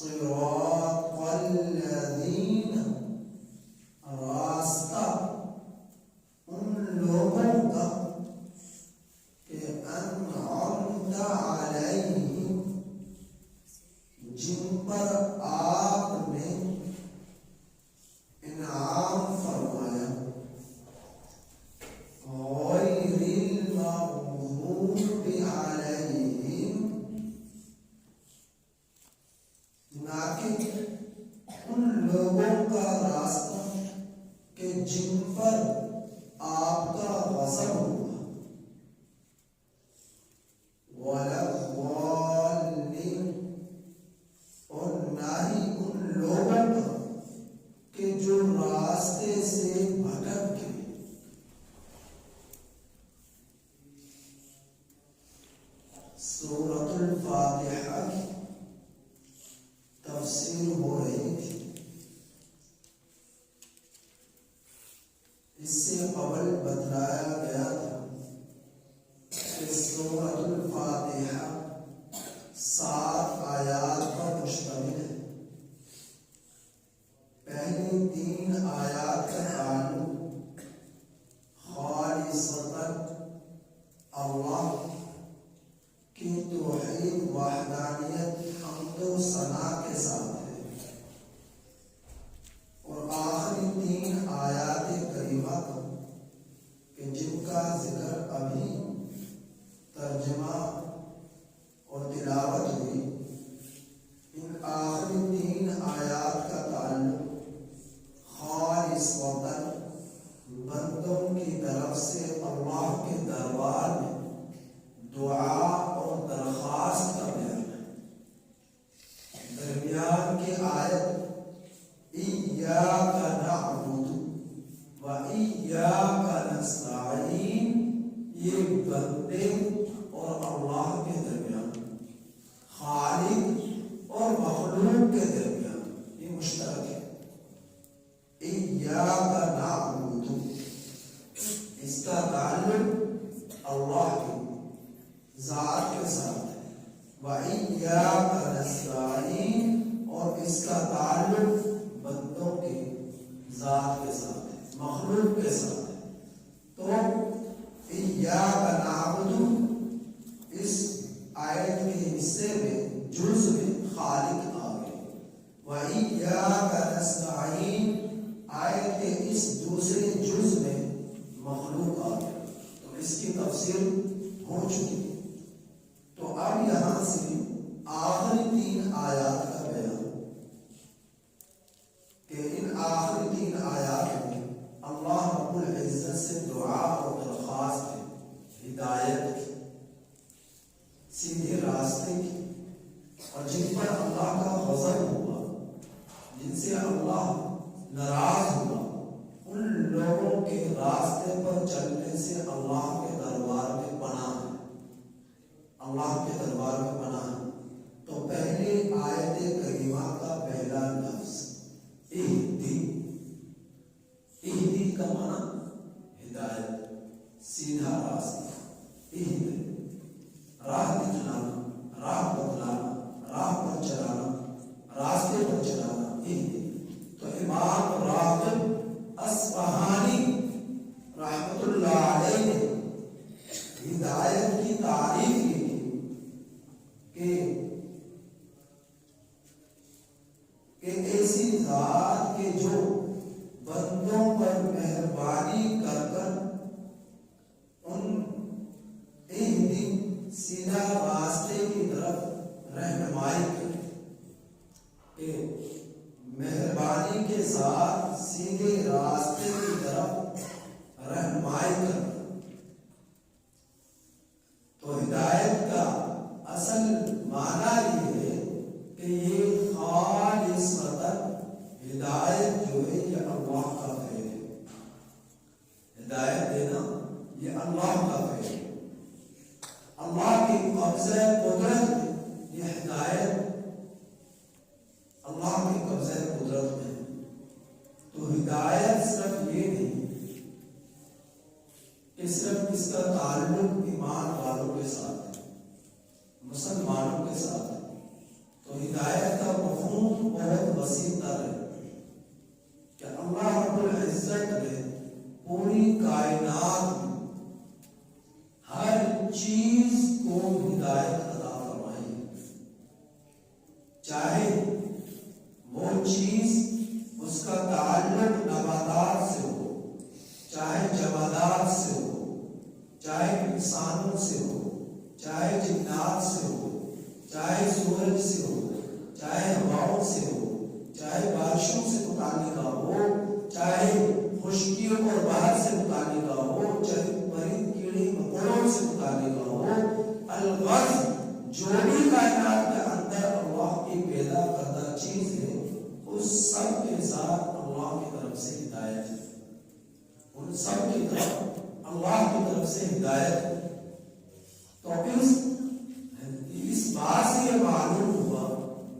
صراط الذین، راستہ ان لوگوں کا کہ انعمت علیہم، جن پر آپ نے انعام فرمایا، غیر المغضوب علیہم، نہ کہ ان لوگوں کا راستہ کہ جن پر آپ کا غضب ہوا، ولا الضالین، اور نہ ہی ان لوگوں کا کہ جو راستے سے بھٹک گئے۔ سورۃ الفاتحہ کی تفسیر ہو رہی تھی۔ اس سے قبل بتلایا گیا تھا کہ سورۃ الفاتحہ 7 آیات پر مشتمل ہے۔ پہلی 3 آیات کا تعلق خالصتاً اللہ کی توحید، وحدانیت، حمد و ثنا کے ساتھ ہے، اور آخری 3 آیات کریمہ کا کہ جن کا ذکر ابھی ترجمہ اور تلاوت ہوئی، ان آخری 3 آیات کا تعلق خالص وطن بندوں کی طرف سے اللہ کے دربار میں دعا اور درخواست کا بیان ہے۔ درمیان کی آیت ایاک نعبد و ایاک نستعین، یہ بندے اور اللہ کے درمیان، خالق اور مخلوق کے درمیان یہ مشترک ہے۔ ایاک نعبد، اس کا تعلق اللہ کی ذات کے ساتھ ہے، وَإِيَّاكَ نَسْتَعِينُ، اور اس کا تعلق بندوں کی ذات کے ساتھ ہے، مخلوق کے ساتھ ہے۔ تو ایاک نعبد اس آیت کے حصے میں، جز میں خالق آ گئے، وَإِيَّاكَ نَسْتَعِينُ آیت کے اس دوسرے جز میں مخلوق آ گئے۔ تو اس کی تفسیر ہو چکی۔ تو اب یہاں سے آخری 3 آیات کا بیان کہ ان آخری 3 آیات میں اللہ رب العزت سے دعا اور درخواست ہے، ہدایت کی، سیدھے راستے کی، اور جن پر اللہ کا غضب ہوا، جن سے اللہ ناراض ہوا، ان لوگوں کے راستے پر چلنے سے اللہ کے دربار میں پناہ ہے، اللہ کے دربار میں پناہ ہے۔ تو پہلے آیت کریمہ کا پہلا لفظ اہدی، اہدی کا معنی ہدایت، سیدھا راستہ، اہدی راہ دکھلانا، راہ بتلانا، راہ پر چلانا، راستے پر چلانا، اہدی۔ تو امام راغب اصفہانی رحمت اللہ علیہ نے ہدایت کی تعریف کی کہ ایسی ذات کے جو بندوں پر مہربانی کر کر ان سیدھا راستے کی طرف رہنمائی کرے، کہ مہربانی کے ساتھ سیدھے راستے کی طرف رہنمائی کرے۔ تو ہدایت کا اصل معنی یہ ہے کہ یہ خالصتاً ہدایت جو ہے یہ اللہ کا فعل ہے، ہدایت دینا یہ اللہ کا فعل ہے، اللہ کی قبضہ قدرت میں یہ ہدایت اللہ کے قبضہ قدرت میں ہے۔ تو ہدایت صرف یہ نہیں کہ صرف اس کا تعلق ایمان والوں کے ساتھ ہے، مسلمانوں کے ساتھ ہے۔ تو ہدایت کا مفہوم وسیع تر ہے کہ اللہ رب العزت نے پوری کائنات میں ہر چیز کو ہدایت عطا فرمائی ہے، چاہے وہ چیز اس کا تعلق نباتات سے ہو، چاہے جمادات سے ہو، چاہے انسانوں سے ہو، چاہے جنات سے ہو، چاہے سورج سے ہو، چاہے ہواؤں سے ہو، چاہے بارشوں سے متعلقہ ہو، چاہے خشکیوں اور بہار سے متعلقہ ہو، چاہے پرند کیڑے مکوڑوں سے متعلقہ ہو، الغرض جو بھی کائنات کے اندر اللہ کی پیدا کردہ چیز ہے اس سب کے ساتھ اللہ کی طرف سے ہدایت ہے، ان سب کی طرف اللہ کی طرف سے ہدایت ہے۔ تو اس بات سے یہ معلوم ہوا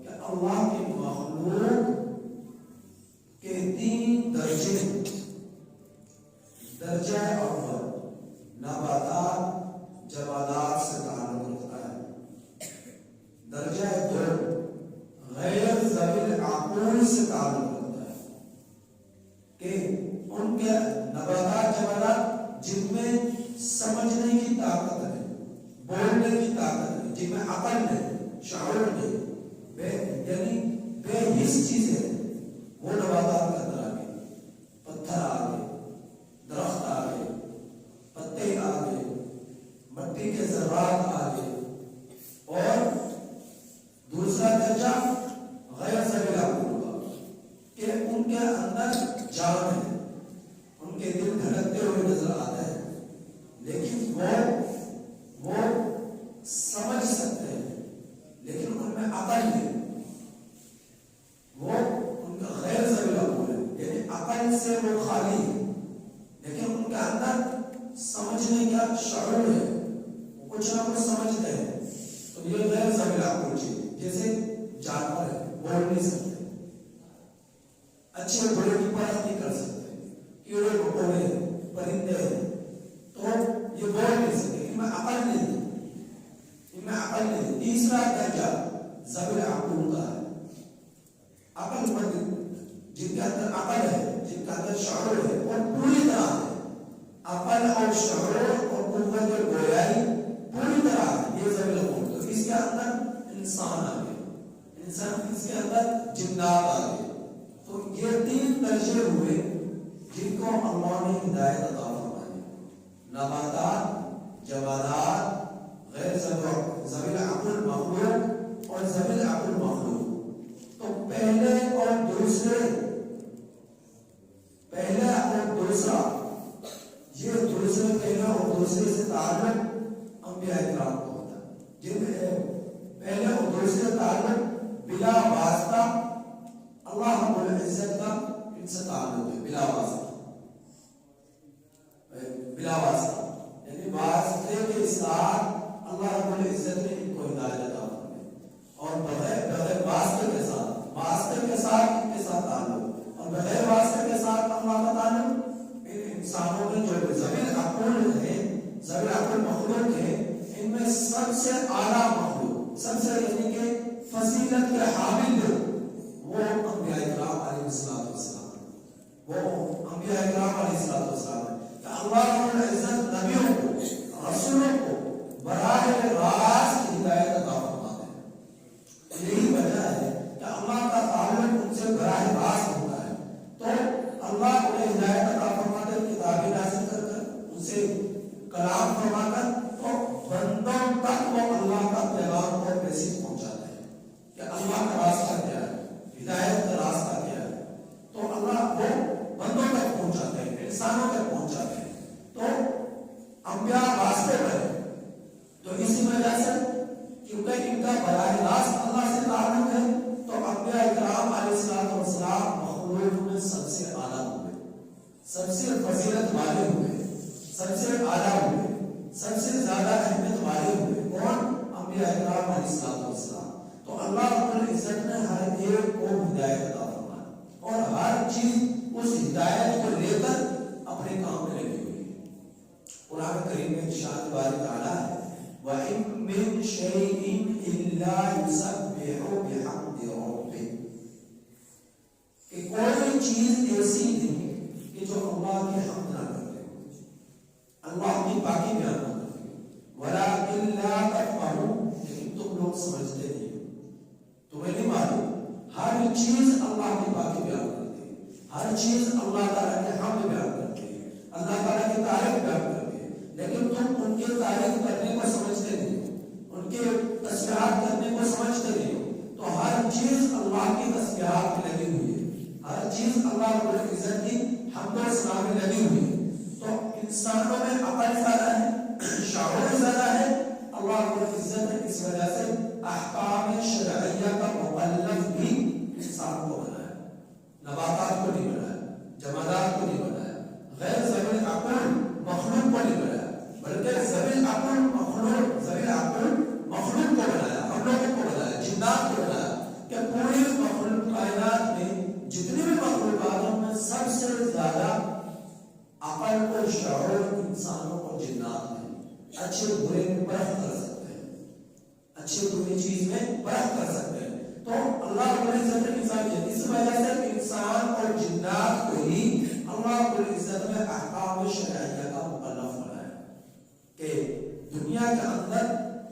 کہ اللہ کی مخلوق کے 3 درجے، درجہ اول نباتات جمادات سے تعلق رکھتا ہے، درجہ 2 غیر ذوی العقول سے تعلق رکھتا ہے کہ ان کے نباتات جمادات جن میں سمجھنے کی طاقت ہے، بولنے کی طاقت ہے، جن میں عقل ہے، شعور ہے، یعنی بے حس چیزیں، وہ نباتات کے اندر آ گئے، پتھر آ گئے، درخت آ گئے، پتے آ گئے، مٹی کے ذرات آ گئے، اور دوسرا درجہ غیر ذوی العقول کا کہ ان کے اندر جان ہے، ان کے دل دھڑکتے ہوئے نظر آتے ہیں، لیکن وہ سمجھ سکتے ہیں، لیکن ان میں عقل ہے، وہ ان کا غیر ذوی العقول ہے، یعنی عقل سے وہ خالی ہے، لیکن ان کے اندر سمجھنے کا شعور ہے، وہ کچھ نہ کچھ سمجھتے ہیں، تو یہ غیر ذوی العقول چیز جیسے جانور ہے، بول نہیں سکتے، اچھے برے کی پرکھ نہیں کر سکتے، کیڑے مکوڑے پرندے ہیں تو یہ بول نہیں سکتے، ان میں عقل نہیں ہے، ان میں عقل نہیں ہے۔ تیسرا درجہ ذوی العقول کا ہے، عقل مند، جن کے اندر عقل ہے، جن کے اندر شعور ہے، اور پوری طرح ہے، عقل اور شعور اور قوت گویائی پوری طرح ہے، یہ ذوی العقول۔ تو اس کے اندر انسان آ گئے، انسان، اس کے اندر جنات آ گئے، تو یہ 3 درجے ہوئے جن کو اللہ نے ہدایت عطا فرمائی، نباتات، جمادات، غیر ذوی العقل مخلوق اور ذوی العقل مخلوق۔ تو پہلے اور دوسرا، یہ دوسرے پہلے اور دوسرے سے تعلق انبیاء کرام کو ہوتا ہے، جن پہلے اور دوسرے تعلق بلا واسطہ اللہ رب العزت کا ان سے تعلق ہے، بلا واسطہ، بلا واسطہ، یعنی واسطے کے ساتھ اللہ رب العزت نے ان کو ہدایت عطا فرمائی، اور بغیر واسطے کے ساتھ، واسطے کے ساتھ ان کے ساتھ تعلق، اور بغیر واسطے کے ساتھ اللہ کا تعلق ان انسانوں میں جو ذوی العقول ہے، ذوی العقول مخلوق ہے، ان میں سب سے اعلیٰ مخلوق، سب سے یعنی کہ فضیلت کے حامل وہ انبیاء کرام علیہ السلام، وہ انبیاء کرام علیہ السلام کہ اللہ رب العزت نبیوں کو، رسولوں کو براہ راست ہدایت عطا فرماتے ہیں۔ یہی وجہ ہے کہ اللہ کا تعلق ان سے براہ راست ہوتا ہے، تو اللہ انہیں ہدایت عطا فرماتے ہیں، کتابیں نازل کر کر، ان سے کلام فرما کر، تو بندوں تک وہ اللہ کا پیغام اور میسج پہنچاتے ہیں کہ اللہ کا راستہ کیا ہے، ہدایت کا راستہ کیا ہے، تو اللہ وہ بندوں تک پہنچاتے ہیں، انسانوں تک پہنچاتے ہیں، تو انبیاء راستے پر ہے، تو اسی وجہ سے کیونکہ ان کا براہ راست اللہ سے تعلق ہے، تو انبیاء کرام علیہ السلام مخلوق میں سب سے اعلیٰ ہوئے، سب سے فضیلت والے ہوئے، سب سے اعلیٰ ہوئے، سب سے زیادہ اہمیت والے ہوئے، کون؟ انبیاء کرام علیہ السلام۔ تو اللہ رب العزت نے ہر ایک کو ہدایت عطا فرمائی، اور ہر چیز اس ہدایت کو لے کر اپنے کام میں لگی ہوئی ہے۔ قرآن کریم میں ارشاد باری تعالیٰ ہے وَإِن مِّن شَيْءٍ إِلَّا يُسَبِّحُ بِحَمْدِ رَبِّهِ، ہر چیز اللہ تعالیٰ کے حمد بیان کرتی ہے، اللہ تعالیٰ کی تعریف بیان کرتی ہے، لیکن تم ان کی تعریف کرنے کو سمجھتے نہیں ہو، ان کے تسبیحات کرنے کو سمجھتے نہیں ہو۔ تو ہر چیز اللہ کی تسبیحات میں لگی ہوئی ہے، ہر چیز اللہ رب العزت کی حمد و ثنا میں لگی ہوئی ہے۔ تو انسانوں میں عقل زیادہ ہے، شعور زیادہ ہے، اللہ رب العزت نے اس وجہ سے احکام شرعیہ کا مکلف بھی انسان کو بنایا، نباتات کو نہیں بنایا، جمادات کو نہیں بنایا، غیر ذوی العقل مخلوق کو نہیں بنایا، بلکہ ذوی العقل مخلوق کو بنایا، ہم لوگوں کو بنایا، جنات کو بنایا، کہ پوری مخلوق کائنات میں جتنی بھی مخلوقات میں سب سے زیادہ عقل اور شعور انسانوں اور جنات میں، اچھے برے میں پرکھ کر سکتے ہیں، اچھے بری چیز میں پرکھ کر سکتے ہیں۔ تو اللہ رب العزت نے انسان اس وجہ سے انسان اور جنات کو ہی اللہ رب العزت نے احکام شرعیہ کا مکلف بنایا، کہ دنیا کے اندر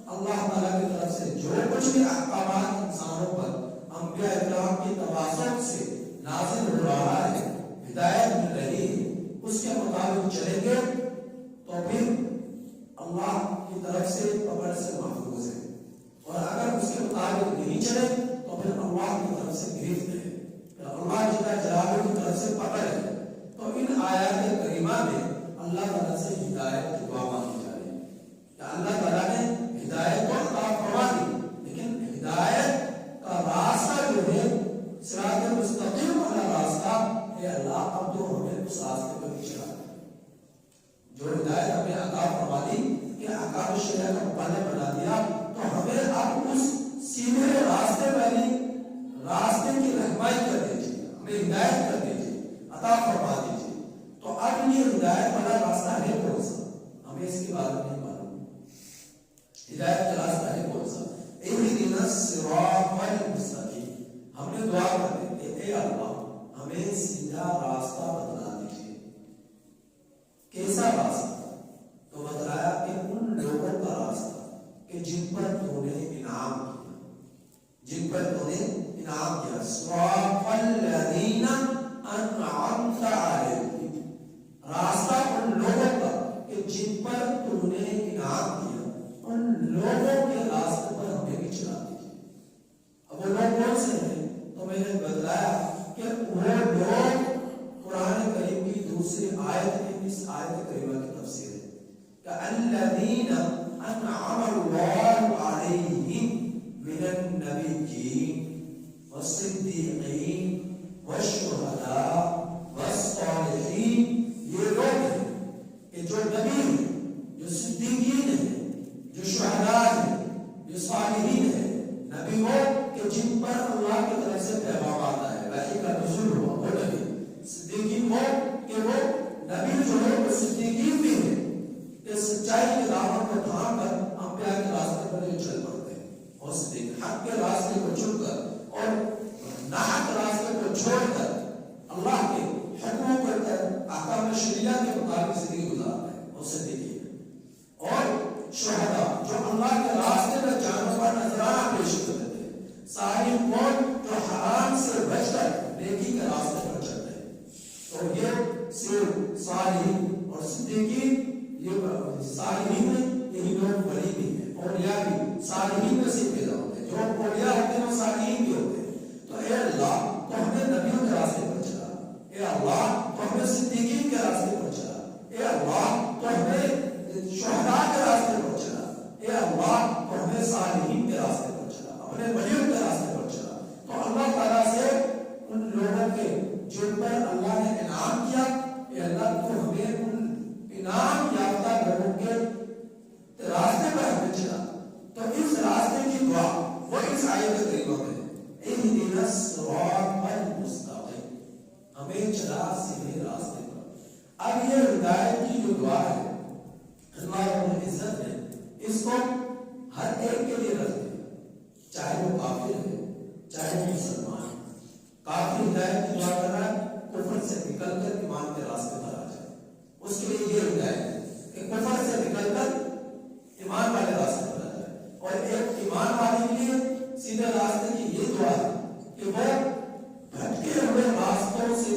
اللہ تعالیٰ کی طرف سے جو کچھ بھی احکامات انسانوں پر انبیاء اکرام کی تواسط سے نازل ہو رہا ہے، ہدایت مل رہی ہے، اس کے مطابق چلیں گے تو پھر اللہ کی طرف سے پکڑ سے محفوظ ہے، اور اگر اس کے مطابق نہیں چلے تو پھر اللہ کی طرف سے گرفت ہے، پھر اللہ جل جلالہ کی طرف سے پکڑ ہے۔ تو ان آیات کریمہ میں اللہ تعالیٰ سے ہدایت کی دعا مانگی جا رہی ہے کہ اللہ تعالیٰ نے ہدایت کو عطا فرما دی، لیکن ہدایت کا راستہ جو ہے صراط مستقیم والا راستہ، اے اللہ اب تو ہمیں اس راستے پر چلا جو ہدایت ہمیں عطا فرما دی کہ احکام شرعیہ کا مکلف بنا دیا، تو ہمیں اب اس سیدھے راستے والی راستے کی رہنمائی کر دیجیے، ہمیں ہدایت کر دیجیے، عطا فرما دیجیے۔ تو اب یہ ہدایت والا راستہ ہے کون سا؟ ہمیں اس کے بارے میں نہیں معلوم، ہدایت کا راستہ ہے کون سا؟ اہدنا الصراط المستقیم، ہم نے دعا کر دی کہ اے اللہ ہمیں سیدھا راستہ بتلا دیجیے۔ کیسا راستہ؟ تو بتلایا کہ ان لوگوں کا راستہ کہ جن پر تو نے انعام کیا، جن پر تو نے انعام کیا، صراط الذین انعمت علیہم، راستہ ان لوگوں کا کہ جن پر تو نے انعام کیا، ان لوگوں کے راستے پر ہمیں بھی چلا دیجیے۔ اب وہ لوگ کون سے ہیں؟ تو میں نے بتلایا کہ وہ لوگ قرآن کریم کی دوسری آیت میں اس آیت کریمہ کی تفسیر ہے کہ الذین انعم اللہ علیہم من النبیین والصدیقین والشہداء والصالحین، یہ لوگ ہیں کہ جو نبی ہیں، جو صدیقین ہیں، جو شہداء ہیں، جو صالحین ہیں۔ نبی وہ کہ جن پر اللہ کی طرف سے پیغام آتا ہے، وحی کا نزول ہوا، وہ نبی۔ صدیقین وہ کہ وہ نبی جو ہے وہ صدیقین بھی ہیں کہ سچائی کی دعوت کو تھام کر انبیاء کے راستے پر جو چل پڑتے ہیں، اور صدیق حق کے راستے کو چن کر اور ناحق راستے کو چھوڑ کر اللہ کے حکموں کو احکام شریعہ کے مطابق زندگی گزارتے ہیں، وہ صدیقین ہیں۔ اور شہداء جو اللہ کے راستے میں جانوں کا نذرانہ پیش کرتے ہیں، صالحین جو حرام سے بچ کر نیکی کے راستے پر چلتے ہیں۔ تو یہ صرف صالحین اور صدیقین، یہ صالحین میں یہی لوگ ولی بھی ہیں، اولیاء بھی صالحین میں سے پیدا ہوتے ہیں، جو اولیاء ہوتے ہیں وہ صالحین بھی ہوتے ہیں۔ تو اے اللہ تو ہمیں نبیوں کے راستے پر چلا، اے اللہ تو ہمیں صدیقین کے راستے پر چلا، اے اللہ تو ہمیں شہداء کے راستے پر چلا، اے اللہ تو ہمیں صالحین کے راستے پر چلا، اپنے ولیوں کے راستے پر چلا۔ تو اللہ تعالیٰ سے ان لوگوں کے جن پر اللہ نے انعام کیا، اے اللہ تو ہمیں ان انعام یافتہ لوگوں کے راستے پر ہمیں چلا۔ تو اس راستے کی دعا وہ اس آیت کریمہ میں اہدنا الصراط المستقیم، ہمیں چلا سیدھے راستے پر۔ اب یہ ہدایت کی جو دعا ہے اللہ رب العزت نے اس کو ہر ایک کے لیے رکھ دیا، چاہے وہ کافر ہے چاہے وہ مسلمان ہے۔ کافر ہدایت کی دعا کر رہا ہے کفر سے نکل کر ایمان کے راستے پر آ جائے، اس کے لیے یہ ہدایت ہے کہ کفر سے نکل کر ایمان والے راستے پر آ جائے، اور ایک ایمان والے کے لیے سیدھے راستے کی یہ دعا ہے کہ وہ بھٹکے ہوئے راستوں سے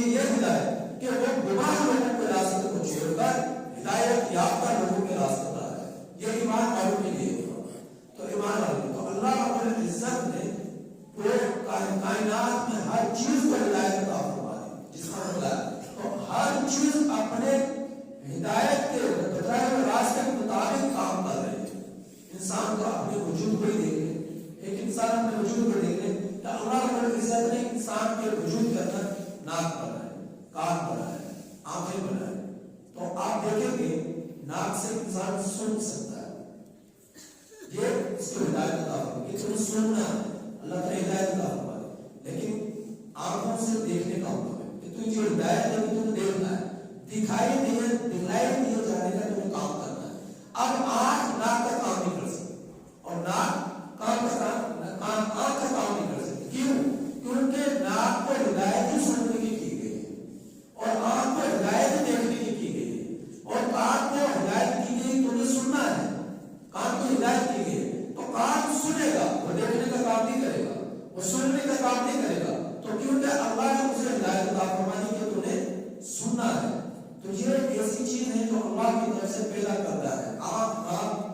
لیے یہ ہدایت کہ وہ گمراہ لوگوں کے راستے کو چھوڑ کر ہدایت یافتہ لوگوں کے راستے پر آئے. یہ ایمان والوں کے لیے ہوگا. تو ایمان والوں تو اللہ رب العزت نے پورے کائنات میں ہر چیز کو ہدایت عطا فرما دی. جس کا مطلب ہے تو ہر چیز اپنے ہدایت کے بتائے ہوئے راستے کے مطابق کام کر رہی ہے. انسان کو اپنے وجود کو ہی دیکھے, ایک انسان اپنے وجود کو دیکھے کہ اللہ رب العزت نے انسان کے وجود کے اندر ناک بنایا ہے, کان بنایا ہے, آنکھیں بنایا ہے. تو آپ دیکھیں گے ناک سے انسان سن سکتا ہے, یہ اس کو ہدایت عطا فرمائی کہ تمہیں سننا ہے, اللہ تعالیٰ ہدایت عطا فرمائی. لیکن آنکھوں سے دیکھنے کا حکم ہے کہ تجھے جو ہدایت ہے وہ تمہیں دیکھنا ہے, دکھائی دیے جانے کا تمہیں کام کرنا ہے. اب آنکھ ناک کا کام نہیں کر سکتی اور ناک آنکھ کا کام نہیں کر سکتی. کیوں؟ کیونکہ ناک کو ہدایت ہی سننے کی گئی ہے اور آنکھ کو ہدایت دیکھنے کی گئی ہے اور کان کو ہدایت کی گئی تمہیں سننا ہے. کان کو ہدایت کی گئی ہے تو کان سنے گا, وہ دیکھنے کا کام نہیں کرے گا, وہ سننے کا کام نہیں کرے گا. تو کیونکہ اللہ نے اسے ہدایت عطا فرمائی کہ تمہیں سننا ہے. تو یہ ایسی چیز ہے جو اللہ کی طرف سے پیدا کرتا ہے. آنکھ, کان,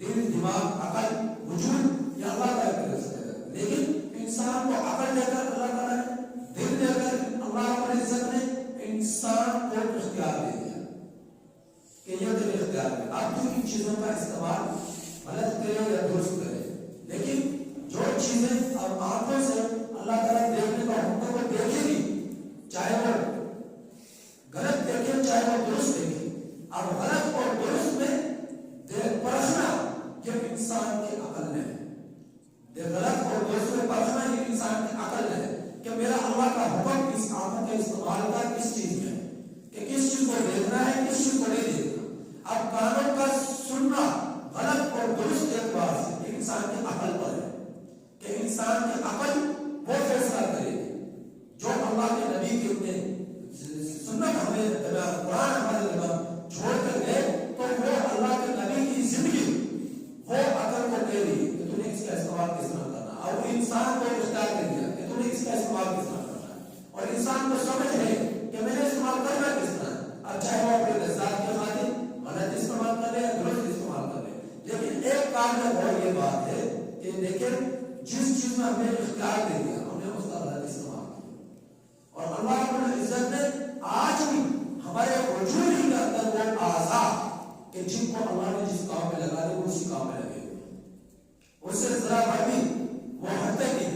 دل, دماغ, عقل, وجود یہ اللہ کا طرف سے پیدا کرتا ہے. لیکن انسان کو عقل دے کر اللہ تعالیٰ نے, دل دے کر اللہ رب العزت نے انسان کو اختیار دے دیا کہ یہ تیرے اختیار میں, اب تو ان چیزوں کا استعمال غلط کرے یا درست کرے. لیکن جو چیزیں اب آنکھوں سے اللہ تعالیٰ دیکھنے کا حکم کو دیکھے گی, چاہے وہ غلط دیکھے چاہے وہ درست دیکھے, اب غلط اور درست میں پرکھنا یہ انسان کی عقل میں ہے. غلط اور درست میں پرکھنا یہ انسان کی عقل میں ہے کہ میرا اللہ کا حکم اس آنکھوں کے استعمال کا کس چیز میں ہے, کہ کس چیز کو دیکھنا ہے کس چیز کو نہیں دیکھنا. اب کانوں کا سننا غلط اور درست اعتبار سے یہ انسان کی عقل پر ہے کہ انسان کی عقل وہ فیصلہ کرے گی. جو اللہ کے نبی کے سنت ہمیں قرآن ہمارے لگا چھوڑ کر گئے تو وہ اللہ کے نبی کی زندگی وہ عقل کو کہہ رہی ہے کہ تم نے اس کا استعمال کس طرح کرنا, اور وہ انسان کو اختیار کر دیا کہ تم نے اس کا استعمال کس طرح کرنا ہے, اور انسان کو سمجھ ہے کہ میں نے استعمال کرنا کس طرح. اب چاہے وہ اپنے لذات کے خاطر غلط استعمال کر لے یا درست استعمال کر لے, لیکن ایک کام ہے اور یہ بات ہے کہ دیکھیں جس چیز میں ہمیں اختیار دے دیا ہم نے اس کا غلط استعمال کیا. اور اللہ رب العزت نے آج بھی ہمارے وجود ہی کے اندر وہ آزاد کہ جن کو اللہ نے جس کام میں لگا دے وہ اسی کام میں لگے ہوئے, اس سے ذرا بھر بھی وہ ہٹتے نہیں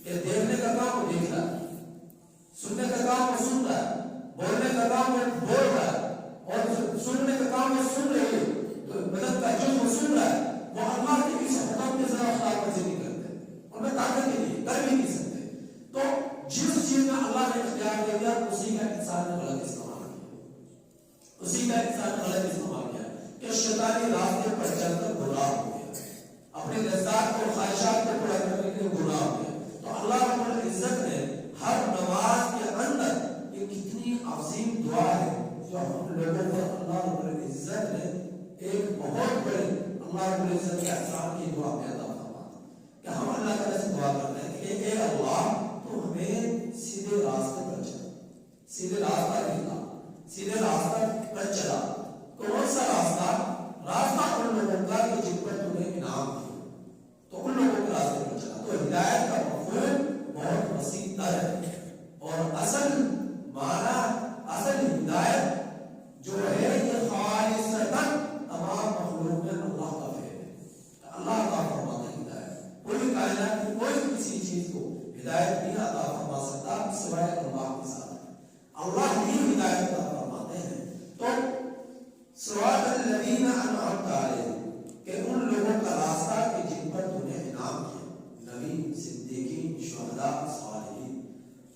کہ دیکھنے کا کام وہ دیکھ رہا ہے, سننے کا کام وہ سن رہا ہے, بولنے کا کام وہ بول رہا ہے, اور سننے کا کام وہ سن رہی ہے, تو مدد کا جو وہ سن رہا ہے وہ اللہ کے اس حکم کے ذرا خلاف ورزی نہیں کرتے اور میں طاقت کے لیے کر بھی نہیں سکتے. تو جس چیز میں اللہ نے اختیار دے دیا اسی کا انسان نے غلط استعمال کیا, اسی کا انسان نے غلط استعمال کیا کہ شیطانی راستے پر چل کر گمراہ ہو گیا, اپنے لذات اور خواہشات کو پورا کرنے کے لیے گمراہ ہو گیا. تو اللہ رب العزت نے ہر نماز کے اندر یہ کتنی عظیم دعا ہے جو ہم لوگوں پر اللہ رب العزت نے ایک بہت بڑی اللہ رب العزت کے احسان کی دعا میں عطا فرمایا کہ ہم اللہ تعالیٰ سے دعا کرتے ہیں کہ اے اللہ تو ہمیں سیدھے راستے پر چلا, سیدھے راستہ دکھا, سیدھے راستہ پر چلا. کون سا راستہ؟ راستہ ان لوگوں کا کہ جن پر تم نے انعام دیا, تو ان لوگوں کے راستے پر چلا. تو ہدایت کا مفہوم بہت وسیع تر ہے اور اصل معنی, اصل ہدایت جو ہے یہ خالصتاً تمام مخلوق میں اللہ کا فعل ہے. اللہ عطا فرماتا ہے ہدایت, کوئی کائنات کی کوئی کسی چیز کو ہدایت نہیں عطا فرما سکتا سوائے اللہ کے ساتھ. اللہ ہی ہدایت عطا فرماتے ہیں. تو صراط الذین انعمت علیہم کہ ان لوگوں کا راستہ کہ جن پر تم نے انعام کیا, نبی, صدیقین, شہداء, صالحین,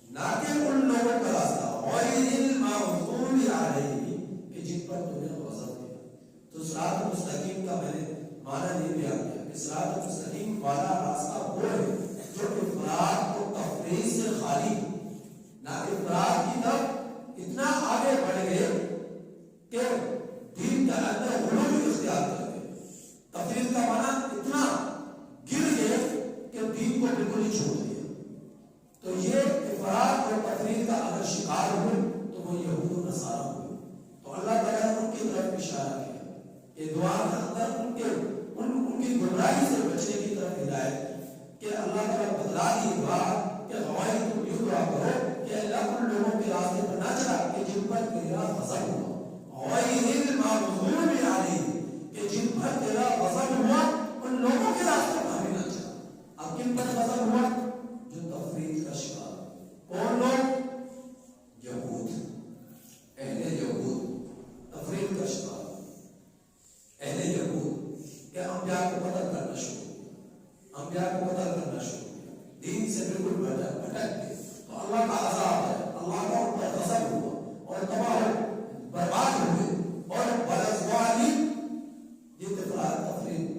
نہ کہ ان لوگوں کا راستہ غیر المغضوب علیہم کہ جن پر تم نے غضب کیا. تو صراط مستقیم کا میں نے معنی نہیں بیان کیا کہ صراط مستقیم والا راستہ وہ ہے جو افراد کو تفریح سے خالی, نہ افراد کی طرف اتنا آگے بڑھ گئے کہ دین کے اندر غلو اختیار کر گئے. تفریح کا معنی اتنا گر گئے کہ دین کو بالکل ہی چھوڑ دیا. تو یہ افراد اور تفریح کا اگر شکار یہ دعا کے اندر ان کی گمراہی سے بچنے کی طرف ہدایت کہ اللہ تعالیٰ بدلا دی دعا کہ غوائی تم یوں دعا کرو کہ اللہ ان لوگوں کے راستے پر نہ چلا کہ جن پر تیرا غضب ہوا، غیر المغضوب علیہم کہ جن پر تیرا غضب ہوا ان لوگوں کے راستے پر ہمیں نہ چلا۔ اب کن پر غضب ہوا؟ جو تفریط کا شکار، کون لوگ؟ یہود، اہل یہود، تفریط کا شکار اہل یہود کہ انبیاء کو قتل کرنا شروع کیا، انبیاء کو قتل کرنا شروع کیا، دین سے بالکل بھٹک گئے، تو اللہ کا عذاب ہے، اللہ کا ان پر غضب ہوا اور تباہ برباد ہوئے۔ اور والضالین یہ تفریط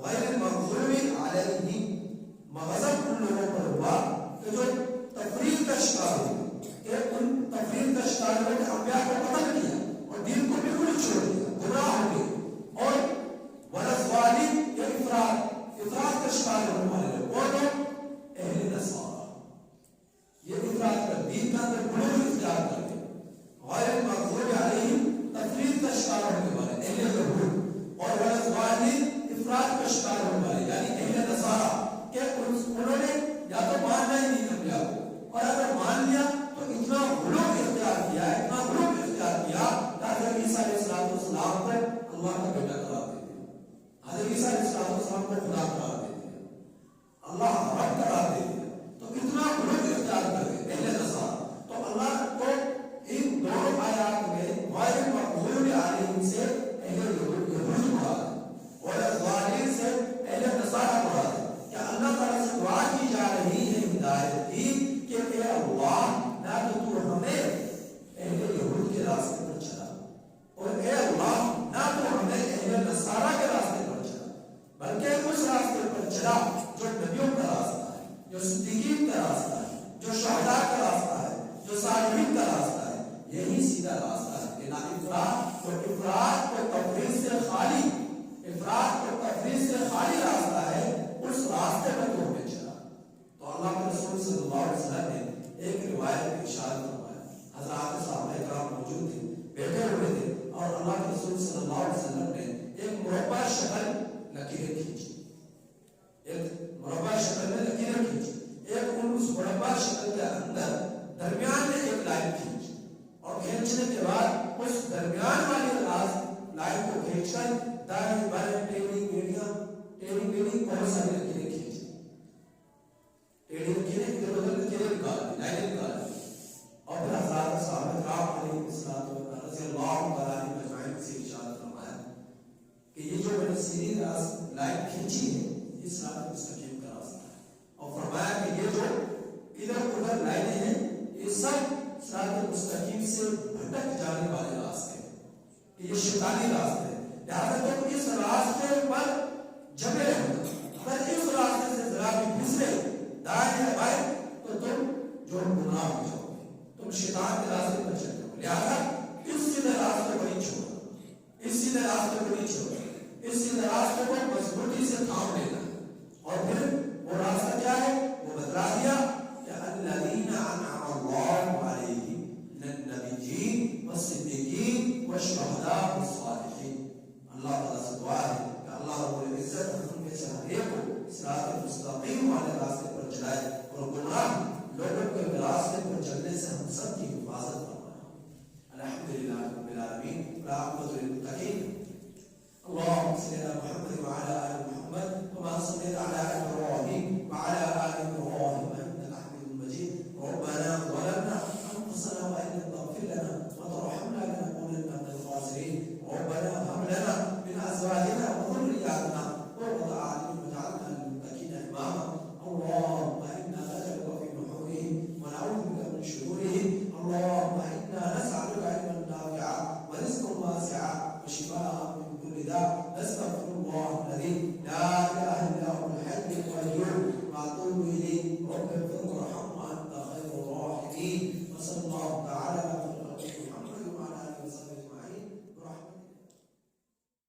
غیر المغضوب علیہم، غضب ان لوگوں پر ہوا کہ جو تفریط کا شکار ہوئے، کہ ان تفریط کا شکار ہوئے کہ انبیاء کو قتل کیا اور دین کو بالکل چھوڑ دیا، گمراہ ہو گئے۔ اور والضالین یہ افراط کا شکار ہونے والے لوگ، وہ لوگ اہل نصارہ، یہ افراط کا دین کا اندر غلو اختیار کر گئے، غیر المغضوب علیہم تفریط کا شکار ہونے والے اہل یہود، اور والضالین افراط کا شکار ہونے والے یعنی اہل نصارہ کہ انہوں نے یا تو ماننا ہی نہیں انبیاء کو، اور اگر مان لیا تو اتنا غلو اختیار کیا ہے، اتنا غلو اختیار کیا کہ حضرت عیسیٰ علیہ السلام پر اللہ کا بیٹا قرار دے دیا، حضرت عیسیٰ علیہ السلام کو خدا قرار دے دیا، اللہ رب قرار دے دیا، تو اتنا غلو اختیار کر گئے اہل نصارہ۔ تو اللہ کو ان دونوں آیات میں غیر المغضوب علیہم سے اہل یہود مراد ہے اور والضالین سے اہل نصارہ مراد ہے کہ اللہ تعالیٰ سے دعا کی جا رہی ہے ہدایت کی کہ اے اللہ نہ تو ہمیں اہل یہود کے راستے پر چلا، اور اے اللہ نہ تو ہمیں اہل نصارہ کے راستے پر چلا، بلکہ اس راستے پر چلا جو نبیوں کا راستہ ہے، جو صدیقین کا راستہ ہے، جو شہداء کا راستہ ہے، جو صالحین کا راستہ ہے، یہی سیدھا راستہ ہے کہ نہ افراط کو تفریط سے خالی، افراط کو تفریط سے خالی راستہ ہے، اس راستے پر تو ہمیں چلا۔ تو اللہ کے رسول صلی اللہ علیہ وسلم نے ایک روایت میں ارشاد فرمایا، حضرات صحابہ کرام موجود تھے، بیٹھے ہوئے تھے، اور اللہ کے رسول صلی اللہ علیہ وسلم نے ایک مربع شکل لکیریں کھینچی، ایک مربع شکل میں لکیریں کھینچی، ایک اس مربع شکل کے اندر درمیان میں ایک لائن کھینچی، اور کھینچنے کے بعد اس درمیان والی لائن کو کھینچ کر دائیں بائیں ٹیڑھی میڑھی بہت ساری لکیریں کھینچی، ٹیڑھی لکیریں ادھر ادھر لکیریں نکال دی، لائنیں نکال دی، اور پھر حضرات صحابہ کرام علیہ الصلوۃ رضی اللہ تعالیٰ عنہ اجمعین سے ارشاد فرمایا کہ یہ جو میں نے سیدھی لائن کھینچی ہے یہ صراط مستقیم کا راستہ ہے، اور فرمایا کہ یہ جو ادھر ادھر لائنیں ہیں یہ سب صراط مستقیم سے بھٹک جانے والے راستے ہیں، کہ یہ شیطانی راستے ہیں، لہذا تم اس راستے پر جمے رہو، اگر اس راستے سے ذرا بھی گزرے دائیں یا بائیں تو تم جو گناہ ہو جاؤ گے، تم شیطان کے راستے پر چل جاؤ، لہذا اس سیدھے راستے کو نہیں چھوڑو، اس سیدھے راستے کو نہیں چھوڑو، اس سیدھے راستے کو مضبوطی سے تھام لینا،